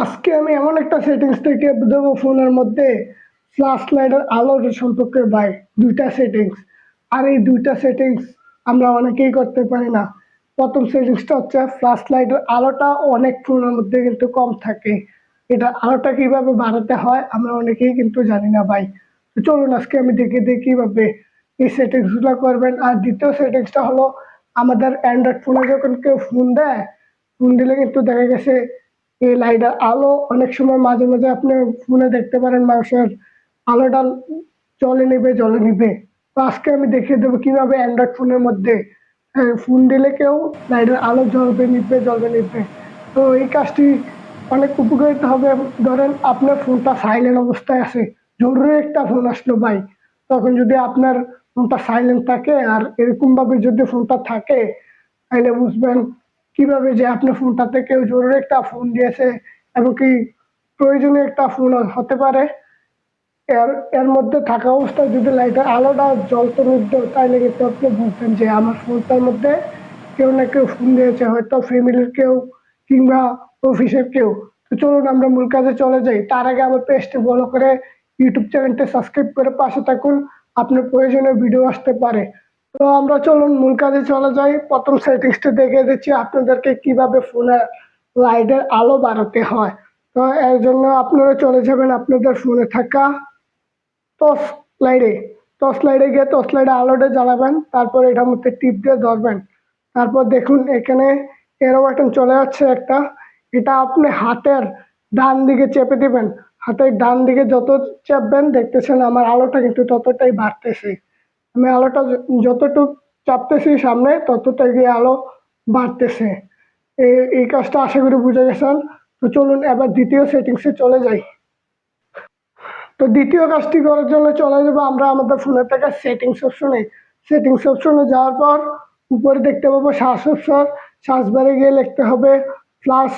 আজকে আমি এমন একটা সেটিংস থেকে দেবো ফোনের মধ্যে, ফ্ল্যাশ লাইটের আলোর সম্পর্কে ভাই। দুইটা সেটিংস, আর এই দুইটা সেটিংস আমরা অনেকেই করতে পারি না। প্রথম সেটিংসটা হচ্ছে ফ্ল্যাশ লাইটের আলোটা অনেক ফোনের মধ্যে কিন্তু কম থাকে। এটা আলোটা কিভাবে বাড়াতে হয় আমরা অনেকেই কিন্তু জানি না ভাই। তো চলুন আজকে আমি দেখে দিই কিভাবে এই সেটিংসগুলো করবেন। আর দ্বিতীয় সেটিংসটা হলো, আমাদের অ্যান্ড্রয়েড ফোনে যখন কেউ ফোন দেয়, ফোন দিলে কিন্তু দেখা গেছে এই লাইটের আলো অনেক সময় মাঝে মাঝে আপনি ফোনে দেখতে পারেন মানুষের আলোটা জ্বলে নিবে। তো আজকে আমি দেখিয়ে দেবো কিভাবে অ্যান্ড্রয়েড ফোনের মধ্যে ফোন দিলে কেউ লাইটের আলো জ্বলবে নিবে। তো এই কাজটি অনেক উপকারিতা হবে। ধরেন আপনার ফোনটা সাইলেন্ট অবস্থায় আছে, জরুরি একটা ফোন আসলো ভাই, তখন যদি আপনার ফোনটা সাইলেন্ট থাকে আর এরকম ভাবে যদি ফোনটা থাকে, তাহলে বুঝবেন কিভাবে যে আপনার ফোনটাতে কেউ জরুরি একটা ফোন দিয়েছে, এবং কি প্রয়োজনীয় একটা ফোন হতে পারে। এর এর মধ্যে থাকা অবস্থায় যদি লাইটের আলোটা জ্বলতে নিতো, তাহলে কিন্তু আপনি বুঝতেন যে আমার ফোনটার মধ্যে কেউ না কেউ ফোন দিয়েছে, হয়তো ফ্যামিলির কেউ কিংবা অফিসের কেউ। তো চলুন আমরা মূল কাজে চলে যাই। তার আগে আমার পেজটি ফলো করে ইউটিউব চ্যানেলটি সাবস্ক্রাইব করে পাশে থাকুন, আপনার প্রয়োজনীয় ভিডিও আসতে পারে। তো আমরা চলুন মূল কাজে চলে যাই। প্রথম সেটিংসটি দেখে দিচ্ছি আপনাদেরকে কিভাবে ফোনের লাইটের আলো বাড়াতে হয়। তো এর জন্য আপনারা চলে যাবেন আপনাদের ফোনে থাকা টর্চ লাইটে। টর্চ লাইটে গিয়ে টর্চ লাইটে আলোটা জ্বালাবেন, তারপর এটার মধ্যে টিপ দিয়ে ধরবেন। তারপর দেখুন এখানে এরো বাটন চলে যাচ্ছে একটা, এটা আপনি হাতের ডান দিকে চেপে দিবেন। হাতের ডান দিকে যত চাপবেন দেখতেছেন আমার আলোটা কিন্তু ততটাই বাড়তেছে। আমি আলোটা যতটুক চাপতেছি সামনে, ততটাই গিয়ে আলো বাড়তেছে। এই কাজটা আশা করি বুঝে গেছেন। তো চলুন এবার দ্বিতীয় সেটিংসে চলে যাই। তো দ্বিতীয় কাজটি করার জন্য চলে যাবো আমরা আমাদের ফোনের থেকে সেটিংস অপশনে। সেটিংস অপশনে যাওয়ার পর উপরে দেখতে পাবো সার্চ অপশন। সার্চ বারে গিয়ে লিখতে হবে ফ্ল্যাশ,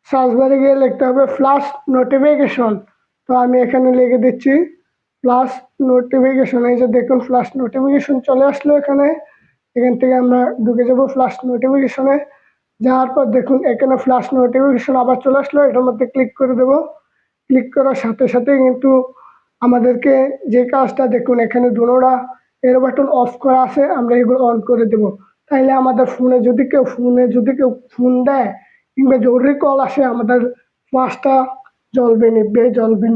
সার্চ বারে গিয়ে লিখতে হবে ফ্ল্যাশ নোটিফিকেশন। তো আমি এখানে লিখে দিচ্ছি ফ্ল্যাশ নোটিফিকেশন। এই যে দেখুন ফ্ল্যাশ নোটিফিকেশন চলে আসলো এখানে। এখান থেকে আমরা ঢুকে যাবো ফ্ল্যাশ নোটিফিকেশনে। যাওয়ার পর দেখুন এখানে ফ্ল্যাশ নোটিফিকেশন আবার চলে আসলো, এটার মধ্যে ক্লিক করে দেবো। ক্লিক করার সাথে সাথে কিন্তু আমাদেরকে যে কাজটা দেখুন এখানে দুটোটা এর বাটন অফ করা আছে, আমরা এগুলো অন করে দেব। তাইলে আমাদের ফোনে যদি কেউ ফোন দেয় কিংবা জরুরি কল আসে, আমাদের ফ্ল্যাশটা জ্বলবে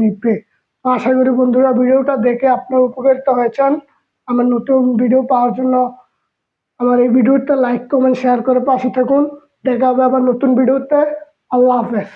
নিবে। আশা করি বন্ধুরা ভিডিওটা দেখে আপনার উপকারিত হয়েছেন। আমার নতুন ভিডিও পাওয়ার জন্য আমার এই ভিডিওটা লাইক কমেন্ট শেয়ার করে পাশে থাকুন। দেখা হবে আবার নতুন ভিডিওতে। আল্লাহ হাফেজ।